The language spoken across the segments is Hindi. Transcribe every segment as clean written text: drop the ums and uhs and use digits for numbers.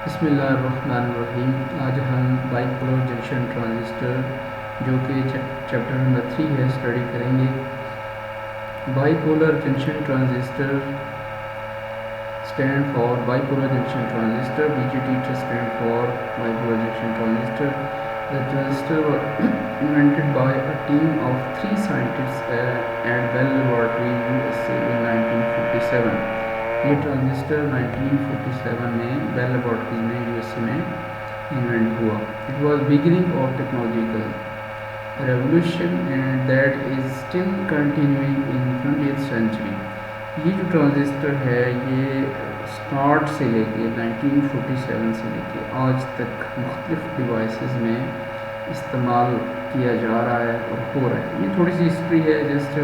बिस्मिल्लाहिर्रहमानिर्रहीम। आज हम बाइपोलर जंक्शन ट्रांजिस्टर जो कि चैप्टर नंबर 3 है स्टडी करेंगे। Bipolar junction transistor stand for bipolar junction transistor, BJT stand for bipolar junction transistor. The transistor was invented by a team of 3 scientists at Bell Laboratory, USA in 1947। ये ट्रांजिस्टर 1947 में बेल लेबोरेटरी में यूएसए में इन्वेंट हुआ। It was beginning of technological revolution and that is still continuing in 20th century. ये जो ट्रांजिस्टर है ये स्टार्ट से लेके 1947 से लेके आज तक मुख्तलिफ डिवाइसेस में इस्तेमाल किया जा रहा है और हो रहा है। ये थोड़ी सी हिस्ट्री है जस्ट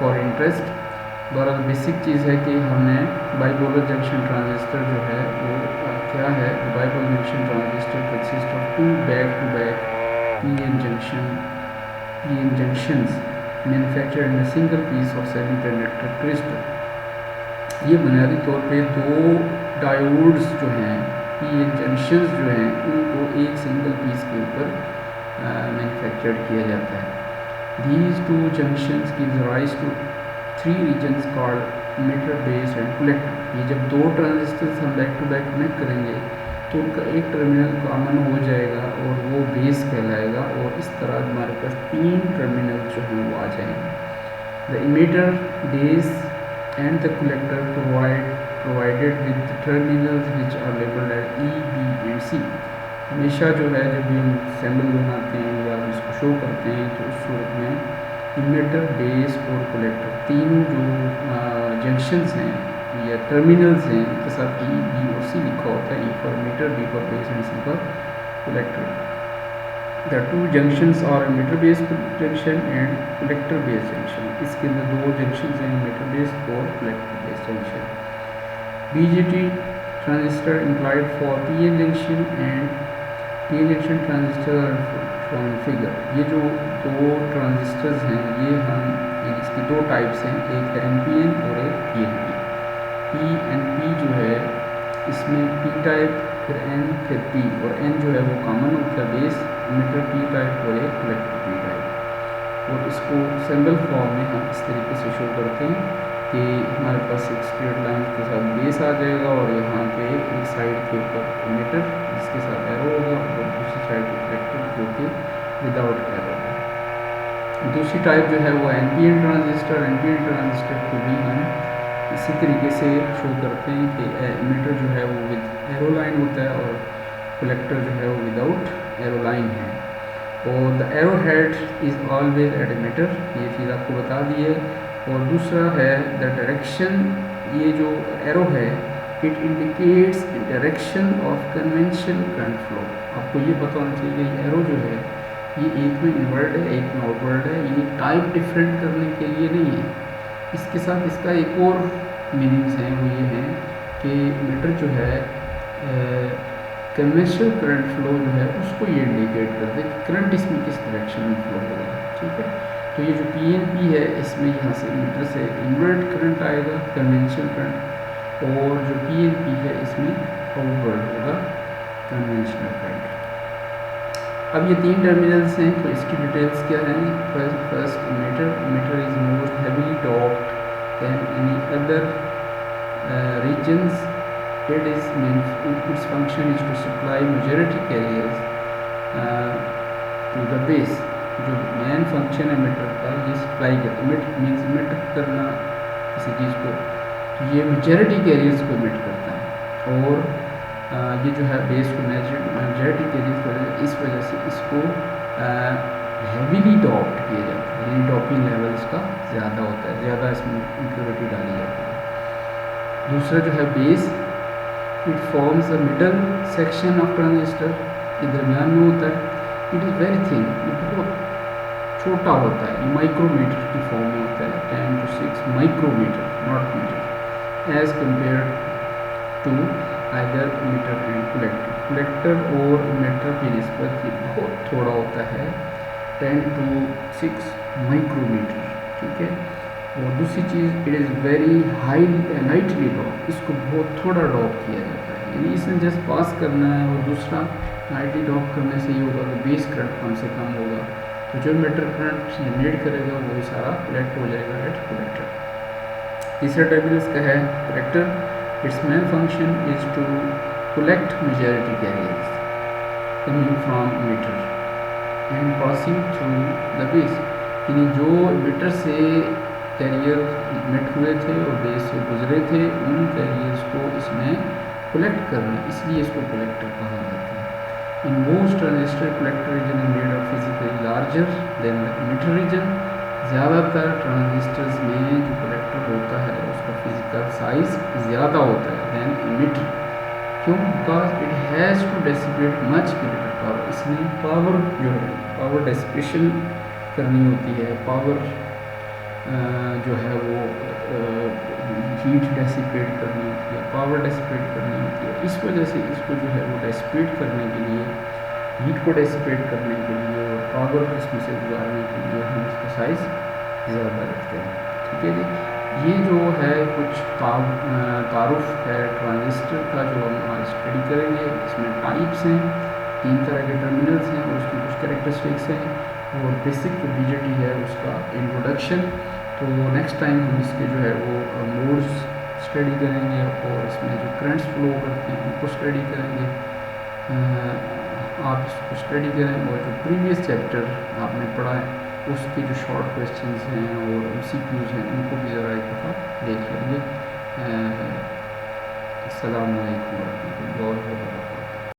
फॉर इंटरेस्ट। बहरहाल बेसिक चीज़ है कि हमने बाइपोलर जंक्शन ट्रांजिस्टर जो है वो क्या है। Bipolar junction transistor consist of 2 back to back PN junctions manufactured in a single piece of semiconductor crystal. ये बुनियादी तौर पे 2 डायोड्स जो हैं पीएन जंक्शंस जो हैं उनको एक सिंगल पीस के ऊपर मैन्युफैक्चर्ड किया जाता है। These 2 junctions gives rise to 3 regions called emitter, base and collector. ये जब 2 ट्रांजिस्टर्स हम बैक टू बैक कनेक्ट करेंगे तो उनका एक टर्मिनल कॉमन हो जाएगा और वो बेस कहलाएगा और इस तरह हमारे पास 3 टर्मिनल जो हैं वो आ जाएंगे। The emitter, base and the collector provided with the terminals which are labelled as E, B and C। हमेशा जो है जब भी हम सैम्पल बनाते हैं या इसको शो करते हैं तो उस सूरत में इमीटर, बेस और कलेक्टर तीनों जो जंक्शंस हैं या टर्मिनल्स हैं इनके साथ E, B और C लिखा होता है। E for emitter, B for base and C for collector. The 2 junctions are emitter base junction and collector base junction. इसके अंदर 2 जंक्शंस हैं, मीटर बेस और collector base junction. BJT transistor implied for PN junction and PN junction transistor from figure. ये जो 2 ट्रांजिस्टर्स हैं ये इसकी 2 टाइप्स हैं, एक है NPN और एक PNP। PNP जो है इसमें P टाइप फिर N फिर P और N जो है वो कॉमन होता है बेस, मीटर P टाइप और एक कलेक्टर P टाइप। और इसको सिंबल फॉर्म में हम इस तरीके से शो करते हैं कि हमारे पास एक स्ट्रेट लाइन के साथ बेस आ जाएगा और यहाँ पे एक साइड के ऊपर मीटर जिसके साथ एरो होगा और दूसरी साइड पे कलेक्टर जो कि विदाउट एरो है। दूसरी टाइप जो है वो NPN ट्रांजिस्टर। NPN ट्रांजिस्टर को भी हम इसी तरीके से शो करते हैं कि मीटर जो है वो विद एरो लाइन होता है और कलेक्टर जो है वो विदाउट एरो लाइन है। और the arrow head is always at emitter, ये चीज़ आपको बता दी है। और दूसरा है द डायरेक्शन, ये जो एरो है it indicates direction of conventional current flow. आपको ये पता होना चाहिए कि एरो जो है ये एक में इनवर्ड है एक में आउटवर्ड है। ये टाइप डिफरेंट करने के लिए नहीं है। इसके साथ इसका एक और मीनिंग्स हैं, वो ये हैं कि मीटर जो है कन्वेंशनल करंट फ्लो जो है उसको ये इंडिकेट कर दे कि करंट इसमें किस डायरेक्शन में फ्लो होगा। ठीक है, तो ये जो PNP है इसमें यहाँ से मीटर से इनवर्ट करंट आएगा कन्वेंशनल करंट, और जो PNP है इसमें आउटवर्ड होगा कन्वेंशनल करंट। अब ये 3 टर्मिनल्स हैं तो इसकी डिटेल्स क्या हैं। First emitter is most heavily doped than any other regions. Its function is to supply majority carriers to the base। जो मेन फंक्शन है मीटर का ये सप्लाई करता है, मीन्स इमिट करना किसी चीज़ को, तो ये मेजॉरिटी कैरियर्स को इमिट करता है। और ये जो है बेस को मेजॉरिटी कैरियर्स को इस वजह से इसको हैवीली डॉप्ड किया जाता है, यानी डॉपिंग लेवल इसका ज़्यादा होता है, ज़्यादा इसमें इम्प्योरिटी डाली जाती है। दूसरा जो है base, it forms the middle section of transistor, ये दरमियान में होता है। इट इज़ वेरी थिन, ये बहुत छोटा होता है, माइक्रोमीटर की फॉर्म में होता है, 10 to 6 micrometre not metre, as compare to either emitter and collector. Collector और मीटर की निस्बत ये बहुत थोड़ा होता है, 10 to 6 माइक्रोमीटर। ठीक है, और दूसरी चीज़, it is very high lightly drop, इसको बहुत थोड़ा ड्रॉप किया जाता है, यानी इसने जस्ट पास करना है। और दूसरा, लाइटली ड्रॉप करने से ये होगा कि बेस करंट कम से कम होगा, तो जो मीटर करंट जनरेट करेगा वही सारा कलेक्ट हो जाएगा एट कलेक्टर। तीसरा टाइप इसका है collector, its main function is to collect majority carriers coming from emitter and passing through the base, यानी जो मीटर से कैरियर इमिट हुए थे और बेस से गुजरे थे, उन कैरियर्स को इसमें कलेक्ट करना, इसलिए इसको कलेक्टर कहा जाता है। In most transistor collector region is made of physically larger than the emitter region, ज़्यादातर ट्रांजिस्टर्स में जो कलेक्टर होता है उसका फिजिकल साइज ज़्यादा होता है देन इमिटर। क्यों? Because it has to dissipate much greater power, इसमें पावर जो है पावर डेसिपेशन करनी होती है, पावर जो है वो हीट डेसिपेट करनी होती है, पावर डेसिपेट करनी होती है। इस वजह से इसको जो है वो डेसिपेट करने के लिए, हीट को डेसिपेट करने के लिए और पावर इसमें से गुजारने के लिए हम इसका साइज़ ज़्यादा रखते हैं। ठीक है जी, ये जो है कुछ तारुफ है ट्रांजिस्टर का जो हम आज स्टडी करेंगे। इसमें टाइप्स हैं, 3 तरह के टर्मिनल्स हैं और उसकी कुछ कैरेक्टरिस्टिक्स हैं, और बेसिक जो बीजेटी है उसका इंट्रोडक्शन। तो नेक्स्ट टाइम हम इसके जो है वो मोड्स स्टडी करेंगे और इसमें जो करंट्स फ्लो करते हैं उनको स्टडी करेंगे। आप इसको स्टडी करें और जो प्रीवियस चैप्टर आपने पढ़ा है उसके जो शॉर्ट क्वेश्चंस हैं और MCQs हैं उनको भी ज़रा एक दफ़ा देख लेंगे। अस्सलाम वालेकुम।